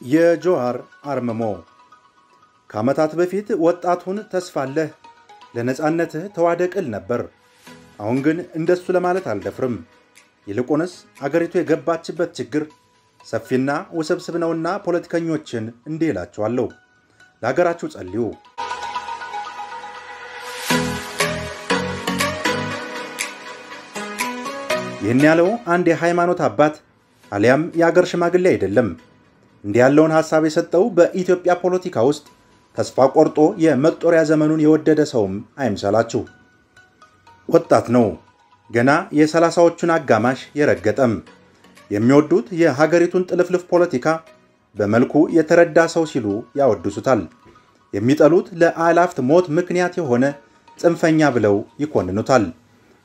የጆሃር አርምሞ ከዓመታት በፊት ወጣቱን ተስፋለህ ለነጻነትህ ተዋደቅል ነበር። አሁን ግን እንደሱ ለማለት አልደፍርም። ይልቁንስ አገሪቱ የገባችበት ችግር ሰፊና ውስብስብ ነውና ፖለቲከኞችን እንዲህ እላቸዋለሁ፣ ለሀገራችሁ ጸልዩ። ይህን ያለው አንድ የሃይማኖት አባት አሊያም የአገር ሽማግሌ አይደለም። እንዲህ ያለውን ሐሳብ የሰጠው በኢትዮጵያ ፖለቲካ ውስጥ ተስፋ ቆርጦ የመጦሪያ ዘመኑን የወደደ ሰውም አይምሰላችሁ። ወጣት ነው፣ ገና የ30ዎቹን አጋማሽ የረገጠም። የሚወዱት የሀገሪቱን ጥልፍልፍ ፖለቲካ በመልኩ የተረዳ ሰው ሲሉ ያወድሱታል። የሚጠሉት ለአላፍት ሞት ምክንያት የሆነ ጽንፈኛ ብለው ይኮንኑታል።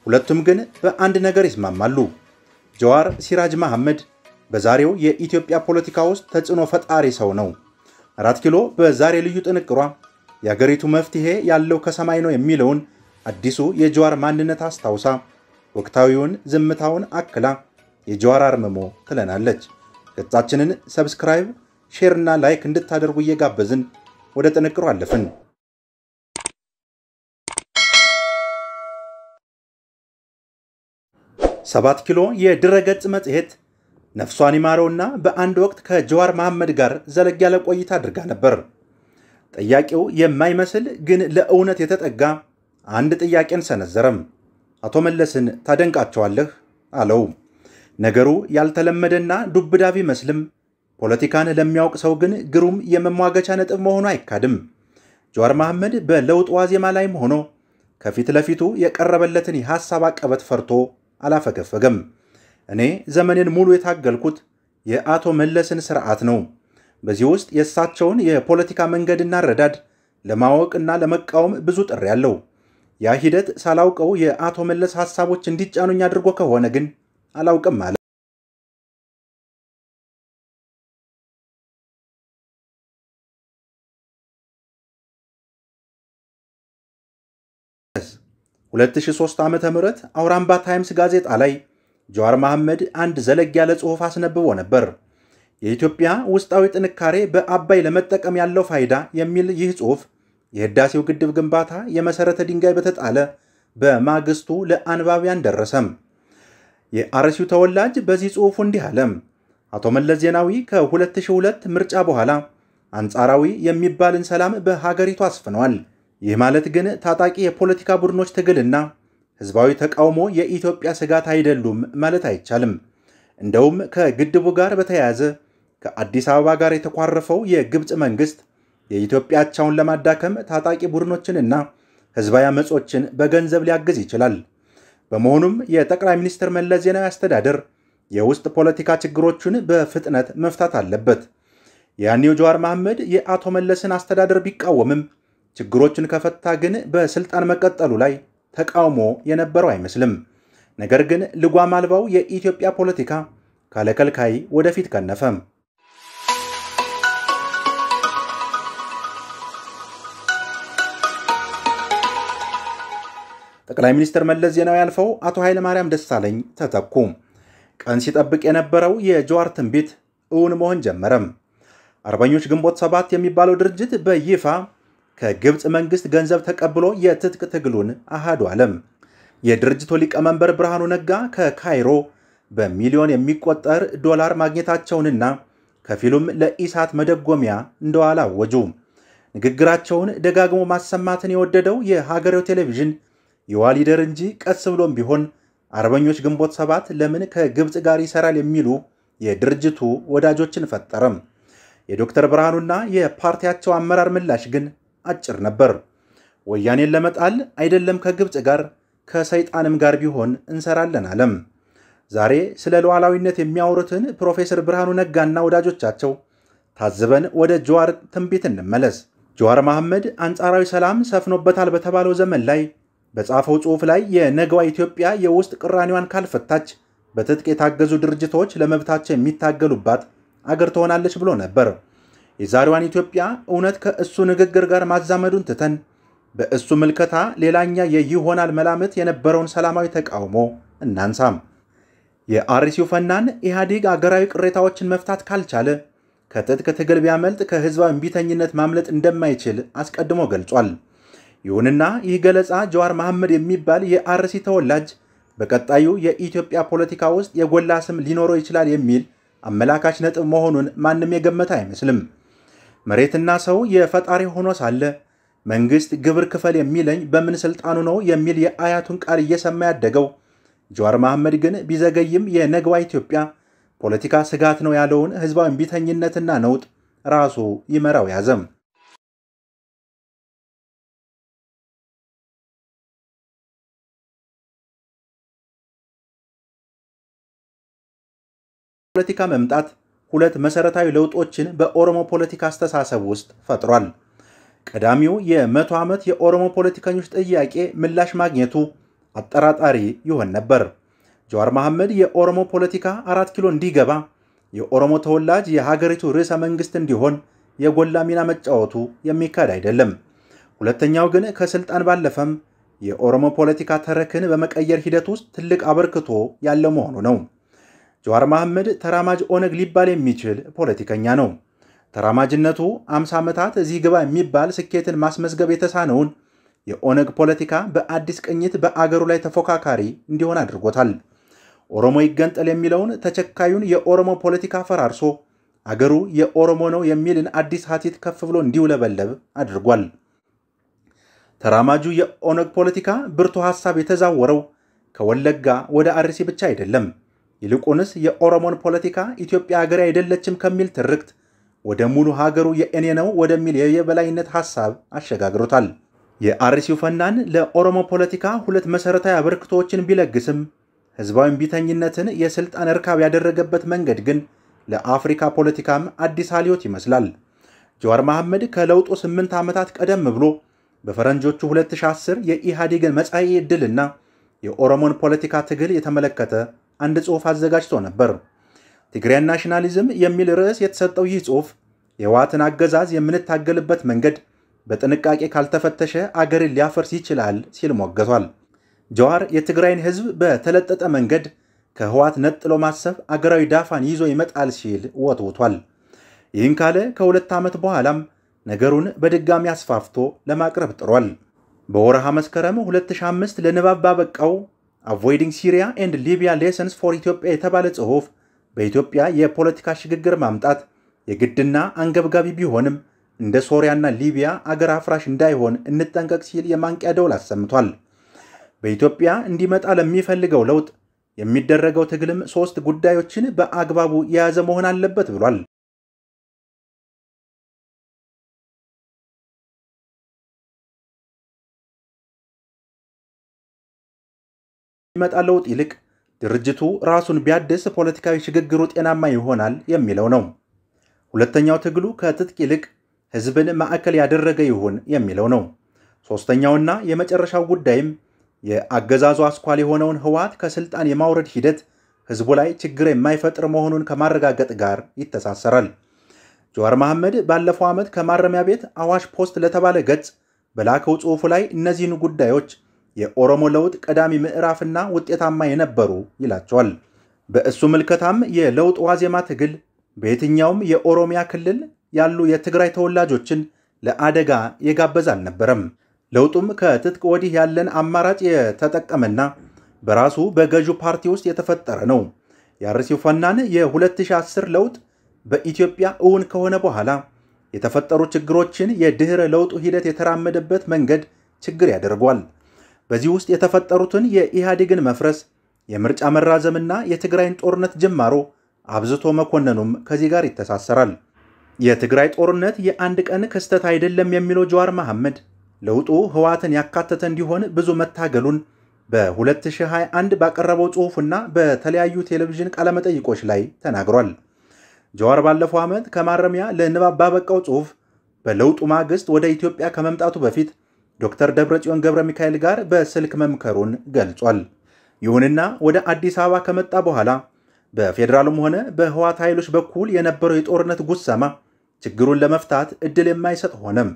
ሁለቱም ግን በአንድ ነገር ይስማማሉ። ጀዋር ሲራጅ መሐመድ በዛሬው የኢትዮጵያ ፖለቲካ ውስጥ ተጽዕኖ ፈጣሪ ሰው ነው። 4 ኪሎ በዛሬ ልዩ ጥንቅሯ የሀገሪቱ መፍትሄ ያለው ከሰማይ ነው የሚለውን አዲሱ የጀዋር ማንነት አስታውሳ ወቅታዊውን ዝምታውን አክላ የጀዋር አርምሞ ትለናለች። ገጻችንን ሰብስክራይብ፣ ሼር እና ላይክ እንድታደርጉ እየጋበዝን ወደ ጥንቅሩ አለፍን። ሰባት ኪሎ የድረገጽ መጽሔት ነፍሷን ይማረውና በአንድ ወቅት ከጀዋር መሐመድ ጋር ዘለግ ያለ ቆይታ አድርጋ ነበር። ጥያቄው የማይመስል ግን ለእውነት የተጠጋ አንድ ጥያቄን ሰነዘረም። አቶ መለስን ታደንቃቸዋለህ አለው። ነገሩ ያልተለመደና ዱብዳ ቢመስልም ፖለቲካን ለሚያውቅ ሰው ግን ግሩም የመሟገቻ ነጥብ መሆኑ አይካድም። ጀዋር መሐመድ በለውጥ ዋዜማ ላይም ሆኖ ከፊት ለፊቱ የቀረበለትን የሐሳብ አቀበት ፈርቶ አላፈገፈገም። እኔ ዘመኔን ሙሉ የታገልኩት የአቶ መለስን ስርዓት ነው። በዚህ ውስጥ የእሳቸውን የፖለቲካ መንገድና ረዳድ ለማወቅና ለመቃወም ብዙ ጥሪ ያለው። ያ ሂደት ሳላውቀው የአቶ መለስ ሐሳቦች እንዲጫኑኝ አድርጎ ከሆነ ግን አላውቅም አለ። 2003 ዓመተ ምህረት አውራምባ ታይምስ ጋዜጣ ላይ ጀዋር መሐመድ አንድ ዘለግ ያለ ጽሑፍ አስነብቦ ነበር። የኢትዮጵያ ውስጣዊ ጥንካሬ በአባይ ለመጠቀም ያለው ፋይዳ የሚል ይህ ጽሑፍ የህዳሴው ግድብ ግንባታ የመሰረተ ድንጋይ በተጣለ በማግስቱ ለአንባቢያን ደረሰም። የአርሲው ተወላጅ በዚህ ጽሑፉ እንዲህ አለም። አቶ መለስ ዜናዊ ከ2002 ምርጫ በኋላ አንጻራዊ የሚባልን ሰላም በሀገሪቱ አስፍነዋል። ይህ ማለት ግን ታጣቂ የፖለቲካ ቡድኖች ትግልና ህዝባዊ ተቃውሞ የኢትዮጵያ ስጋት አይደሉም ማለት አይቻልም። እንደውም ከግድቡ ጋር በተያያዘ ከአዲስ አበባ ጋር የተኳረፈው የግብጽ መንግስት የኢትዮጵያ አቻውን ለማዳከም ታጣቂ ቡድኖችንና ህዝባዊ አመጾችን በገንዘብ ሊያግዝ ይችላል። በመሆኑም የጠቅላይ ሚኒስትር መለስ ዜናዊ አስተዳደር የውስጥ ፖለቲካ ችግሮችን በፍጥነት መፍታት አለበት። ያኔው ጀዋር መሐመድ የአቶ መለስን አስተዳደር ቢቃወምም ችግሮችን ከፈታ ግን በስልጣን መቀጠሉ ላይ ተቃውሞ የነበረው አይመስልም። ነገር ግን ልጓም አልባው የኢትዮጵያ ፖለቲካ ካለከልካይ ወደፊት ከነፈም። ጠቅላይ ሚኒስትር መለስ ዜናዊ ያልፈው አቶ ኃይለ ማርያም ደሳለኝ ተተኩ። ቀን ሲጠብቅ የነበረው የጀዋር ትንቢት እውን መሆን ጀመረም። አርበኞች ግንቦት 7 የሚባለው ድርጅት በይፋ ከግብጽ መንግስት ገንዘብ ተቀብሎ የትጥቅ ትግሉን አሃዱ አለም። የድርጅቱ ሊቀመንበር ብርሃኑ ነጋ ከካይሮ በሚሊዮን የሚቆጠር ዶላር ማግኘታቸውንና ከፊሉም ለኢሳት መደጎሚያ እንደዋለ አወጁ። ንግግራቸውን ደጋግሞ ማሰማትን የወደደው የሀገሬው ቴሌቪዥን የዋሊደር እንጂ ቀስ ብሎም ቢሆን አርበኞች ግንቦት 7 ለምን ከግብጽ ጋር ይሰራል የሚሉ የድርጅቱ ወዳጆችን ፈጠረም። የዶክተር ብርሃኑና የፓርቲያቸው አመራር ምላሽ ግን አጭር ነበር። ወያኔን ለመጣል አይደለም ከግብጽ ጋር ከሰይጣንም ጋር ቢሆን እንሰራለን አለም። ዛሬ ስለ ሉዓላዊነት የሚያወሩትን ፕሮፌሰር ብርሃኑ ነጋና ወዳጆቻቸው ታዝበን ወደ ጀዋር ትንቢት እንመለስ። ጀዋር መሐመድ አንጻራዊ ሰላም ሰፍኖበታል በተባለው ዘመን ላይ በጻፈው ጽሑፍ ላይ የነገዋ ኢትዮጵያ የውስጥ ቅራኔዋን ካልፈታች በትጥቅ የታገዙ ድርጅቶች ለመብታቸው የሚታገሉባት አገር ትሆናለች ብሎ ነበር። የዛሬዋን ኢትዮጵያ እውነት ከእሱ ንግግር ጋር ማዛመዱን ትተን በእሱ ምልከታ ሌላኛ የይሆናል መላምት የነበረውን ሰላማዊ ተቃውሞ እናንሳም። የአርሲው ፈናን ኢህአዴግ አገራዊ ቅሬታዎችን መፍታት ካልቻለ ከትጥቅ ትግል ቢያመልጥ ከህዝባዊ እምቢተኝነት ማምለጥ እንደማይችል አስቀድሞ ገልጿል። ይሁንና ይህ ገለጻ ጀዋር መሐመድ የሚባል የአርሲ ተወላጅ በቀጣዩ የኢትዮጵያ ፖለቲካ ውስጥ የጎላ ስም ሊኖረው ይችላል የሚል አመላካች ነጥብ መሆኑን ማንም የገመተ አይመስልም። መሬትና ሰው የፈጣሪ ሆኖ ሳለ መንግስት ግብር ክፈል የሚለኝ በምን ስልጣኑ ነው የሚል የአያቱን ቃል እየሰማ ያደገው ጀዋር መሐመድ ግን ቢዘገይም የነገዋ ኢትዮጵያ ፖለቲካ ስጋት ነው ያለውን ህዝባዊ እምቢተኝነትና ነውጥ ራሱ ይመራው ያዘም። ፖለቲካ መምጣት ሁለት መሰረታዊ ለውጦችን በኦሮሞ ፖለቲካ አስተሳሰብ ውስጥ ፈጥሯል። ቀዳሚው የ100 ዓመት የኦሮሞ ፖለቲከኞች ጥያቄ ምላሽ ማግኘቱ አጠራጣሪ ይሆን ነበር። ጀዋር መሐመድ የኦሮሞ ፖለቲካ 4 ኪሎ እንዲገባ የኦሮሞ ተወላጅ የሀገሪቱ ርዕሰ መንግስት እንዲሆን የጎላ ሚና መጫወቱ የሚካድ አይደለም። ሁለተኛው ግን ከስልጣን ባለፈም የኦሮሞ ፖለቲካ ተረክን በመቀየር ሂደት ውስጥ ትልቅ አበርክቶ ያለው መሆኑ ነው። ጀዋር መሐመድ ተራማጅ ኦነግ ሊባል የሚችል ፖለቲከኛ ነው። ተራማጅነቱ 50 ዓመታት እዚህ ግባ የሚባል ስኬትን ማስመዝገብ የተሳነውን የኦነግ ፖለቲካ በአዲስ ቅኝት በአገሩ ላይ ተፎካካሪ እንዲሆን አድርጎታል። ኦሮሞ ይገንጠል የሚለውን ተቸካዩን የኦሮሞ ፖለቲካ ፈራርሶ አገሩ የኦሮሞ ነው የሚልን አዲስ ሀቲት ከፍ ብሎ እንዲውለበለብ አድርጓል። ተራማጁ የኦነግ ፖለቲካ ብርቱ ሐሳብ የተዛወረው ከወለጋ ወደ አርሲ ብቻ አይደለም። ይልቁንስ የኦሮሞን ፖለቲካ ኢትዮጵያ ሀገር አይደለችም ከሚል ትርክት ወደ ሙሉ ሀገሩ የእኔ ነው ወደሚል የበላይነት ሐሳብ አሸጋግሮታል። የአርሲው ፈናን ለኦሮሞ ፖለቲካ ሁለት መሰረታዊ አበርክቶችን ቢለግስም ህዝባዊ እምቢተኝነትን የስልጣን እርካብ ያደረገበት መንገድ ግን ለአፍሪካ ፖለቲካም አዲስ አልዮት ይመስላል። ጀዋር መሐመድ ከለውጡ 8 ዓመታት ቀደም ብሎ በፈረንጆቹ 2010 የኢሃዴግን መጻኢ ዕድልና የኦሮሞን ፖለቲካ ትግል የተመለከተ አንድ ጽሑፍ አዘጋጅቶ ነበር። ትግራይ ናሽናሊዝም የሚል ርዕስ የተሰጠው ይህ ጽሑፍ የህወሓትን አገዛዝ የምንታገልበት መንገድ በጥንቃቄ ካልተፈተሸ አገርን ሊያፈርስ ይችላል ሲል ሞገቷል። ጀዋር የትግራይን ህዝብ በተለጠጠ መንገድ ከህወሓት ነጥሎ ማሰብ አገራዊ ዳፋን ይዞ ይመጣል ሲል ወትውቷል። ይህን ካለ ከሁለት ዓመት በኋላም ነገሩን በድጋሚ አስፋፍቶ ለማቅረብ ጥሯል። በወርሃ መስከረም 2005 ለንባብ ባበቃው አቮይዲንግ ሲሪያ ኤንድ ሊቢያ ሌሰንስ ፎር ኢትዮጵያ የተባለ ጽሑፍ በኢትዮጵያ የፖለቲካ ሽግግር ማምጣት የግድና አንገብጋቢ ቢሆንም እንደ ሶሪያና ሊቢያ አገር አፍራሽ እንዳይሆን እንጠንቀቅ ሲል የማንቂያ ደወል አሰምቷል። በኢትዮጵያ እንዲመጣ ለሚፈልገው ለውጥ የሚደረገው ትግልም 3 ጉዳዮችን በአግባቡ የያዘ መሆን አለበት ብሏል። የሚመጣ ለውጥ ይልቅ ድርጅቱ ራሱን ቢያድስ ፖለቲካዊ ሽግግሩ ጤናማ ይሆናል የሚለው ነው። ሁለተኛው ትግሉ ከትጥቅ ይልቅ ህዝብን ማዕከል ያደረገ ይሁን የሚለው ነው። ሶስተኛውና የመጨረሻው ጉዳይም የአገዛዙ አስኳል የሆነውን ህወሓት ከስልጣን የማውረድ ሂደት ህዝቡ ላይ ችግር የማይፈጥር መሆኑን ከማረጋገጥ ጋር ይተሳሰራል። ጀዋር መሐመድ ባለፈው ዓመት ከማረሚያ ቤት አዋሽ ፖስት ለተባለ ገጽ በላከው ጽሑፉ ላይ እነዚህን ጉዳዮች የኦሮሞ ለውጥ ቀዳሚ ምዕራፍና ውጤታማ የነበሩ ይላቸዋል። በእሱ ምልከታም የለውጥ ዋዜማ ትግል በየትኛውም የኦሮሚያ ክልል ያሉ የትግራይ ተወላጆችን ለአደጋ የጋበዘ አልነበረም። ለውጡም ከትጥቅ ወዲህ ያለን አማራጭ የተጠቀመና በራሱ በገዢው ፓርቲ ውስጥ የተፈጠረ ነው። የአርሲው ፈናን የ2010 ለውጥ በኢትዮጵያ እውን ከሆነ በኋላ የተፈጠሩ ችግሮችን የድህረ ለውጡ ሂደት የተራመደበት መንገድ ችግር ያደርጓል። በዚህ ውስጥ የተፈጠሩትን የኢሃዴግን መፍረስ፣ የምርጫ መራዘምና የትግራይን ጦርነት ጅማሮ አብዝቶ መኮነኑም ከዚህ ጋር ይተሳሰራል። የትግራይ ጦርነት የአንድ ቀን ክስተት አይደለም የሚለው ጀዋር መሐመድ ለውጡ ህወሓትን ያካተተ እንዲሆን ብዙ መታገሉን በ2021 ባቀረበው ጽሑፍና በተለያዩ ቴሌቪዥን ቃለመጠይቆች ላይ ተናግሯል። ጀዋር ባለፈው ዓመት ከማረሚያ ለንባብ ባበቃው ጽሑፍ በለውጡ ማግስት ወደ ኢትዮጵያ ከመምጣቱ በፊት ዶክተር ደብረጽዮን ገብረ ሚካኤል ጋር በስልክ መምከሩን ገልጿል። ይሁንና ወደ አዲስ አበባ ከመጣ በኋላ በፌዴራልም ሆነ በህወሓት ኃይሎች በኩል የነበረው የጦርነት ጉሰማ ችግሩን ለመፍታት እድል የማይሰጥ ሆነም።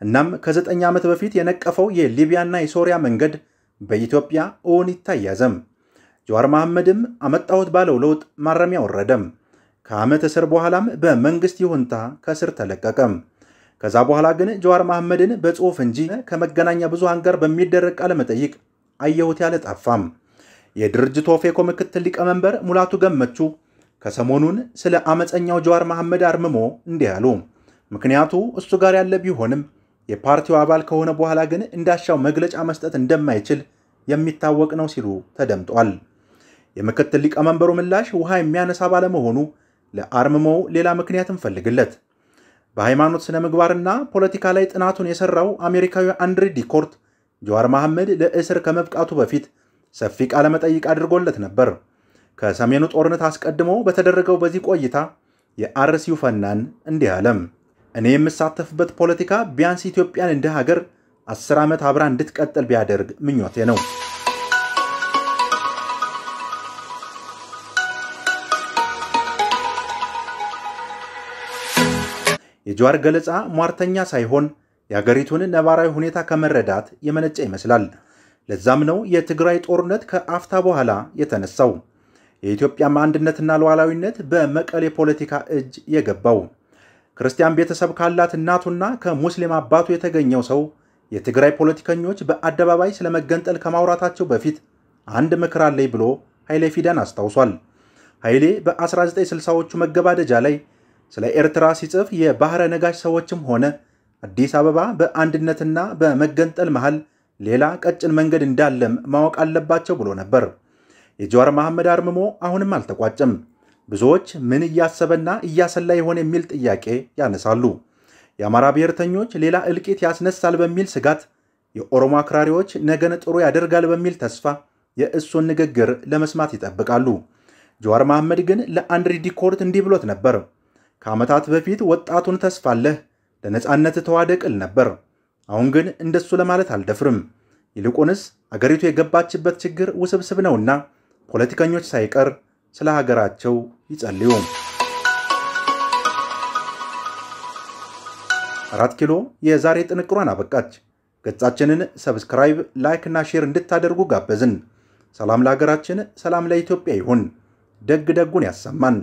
እናም ከ9 ዓመት በፊት የነቀፈው የሊቢያና የሶሪያ መንገድ በኢትዮጵያ እውን ይታያዘም። ጀዋር መሐመድም አመጣሁት ባለው ለውጥ ማረሚያ ወረደም። ከዓመት እስር በኋላም በመንግስት ይሁንታ ከእስር ተለቀቀ። ከዛ በኋላ ግን ጀዋር መሐመድን በጽሑፍ እንጂ ከመገናኛ ብዙሃን ጋር በሚደረግ ቃለ መጠይቅ አየሁት ያለ ጠፋም። የድርጅቱ ኦፌኮ ምክትል ሊቀመንበር ሙላቱ ገመቹ ከሰሞኑን ስለ አመፀኛው ጀዋር መሐመድ አርምሞ እንዲህ አሉ። ምክንያቱ እሱ ጋር ያለ ቢሆንም የፓርቲው አባል ከሆነ በኋላ ግን እንዳሻው መግለጫ መስጠት እንደማይችል የሚታወቅ ነው ሲሉ ተደምጧል። የምክትል ሊቀመንበሩ ምላሽ ውሃ የሚያነሳ ባለመሆኑ ለአርምሞው ሌላ ምክንያት እንፈልግለት። በሃይማኖት ስነ ምግባርና ፖለቲካ ላይ ጥናቱን የሰራው አሜሪካዊ አንድሪ ዲኮርት ጀዋር መሐመድ ለእስር ከመብቃቱ በፊት ሰፊ ቃለ መጠይቅ አድርጎለት ነበር። ከሰሜኑ ጦርነት አስቀድሞ በተደረገው በዚህ ቆይታ የአርሲው ፈናን እንዲህ አለም። እኔ የምሳተፍበት ፖለቲካ ቢያንስ ኢትዮጵያን እንደ ሀገር 10 ዓመት አብራ እንድትቀጥል ቢያደርግ ምኞቴ ነው። የጀዋር ገለጻ ሟርተኛ ሳይሆን የሀገሪቱን ነባራዊ ሁኔታ ከመረዳት የመነጨ ይመስላል። ለዛም ነው የትግራይ ጦርነት ከአፍታ በኋላ የተነሳው። የኢትዮጵያ አንድነትና ሉዓላዊነት በመቀሌ ፖለቲካ እጅ የገባው። ክርስቲያን ቤተሰብ ካላት እናቱና ከሙስሊም አባቱ የተገኘው ሰው የትግራይ ፖለቲከኞች በአደባባይ ስለመገንጠል ከማውራታቸው በፊት አንድ ምክር አለኝ ብሎ ኃይሌ ፊዳን አስታውሷል። ኃይሌ በ1960ዎቹ መገባደጃ ላይ ስለ ኤርትራ ሲጽፍ የባህረ ነጋሽ ሰዎችም ሆነ አዲስ አበባ በአንድነትና በመገንጠል መሃል ሌላ ቀጭን መንገድ እንዳለም ማወቅ አለባቸው ብሎ ነበር። የጀዋር መሐመድ አርምሞ አሁንም አልተቋጨም። ብዙዎች ምን እያሰበና እያሰላ ይሆን የሚል ጥያቄ ያነሳሉ። የአማራ ብሔርተኞች ሌላ እልቂት ያስነሳል በሚል ስጋት፣ የኦሮሞ አክራሪዎች ነገን ጥሩ ያደርጋል በሚል ተስፋ የእሱን ንግግር ለመስማት ይጠብቃሉ። ጀዋር መሐመድ ግን ለአንድሪ ዲኮርት እንዲህ ብሎት ነበር። ከዓመታት በፊት ወጣቱን ተስፋለህ ለነጻነት ተዋደቅል ነበር። አሁን ግን እንደሱ ለማለት አልደፍርም። ይልቁንስ አገሪቱ የገባችበት ችግር ውስብስብ ነውና ፖለቲከኞች ሳይቀር ስለ ሀገራቸው ይጸልዩ። 4 ኪሎ የዛሬ ጥንቅሯን አበቃች። ገጻችንን ሰብስክራይብ፣ ላይክ እና ሼር እንድታደርጉ ጋበዝን። ሰላም ለሀገራችን፣ ሰላም ለኢትዮጵያ ይሁን። ደግ ደጉን ያሰማን።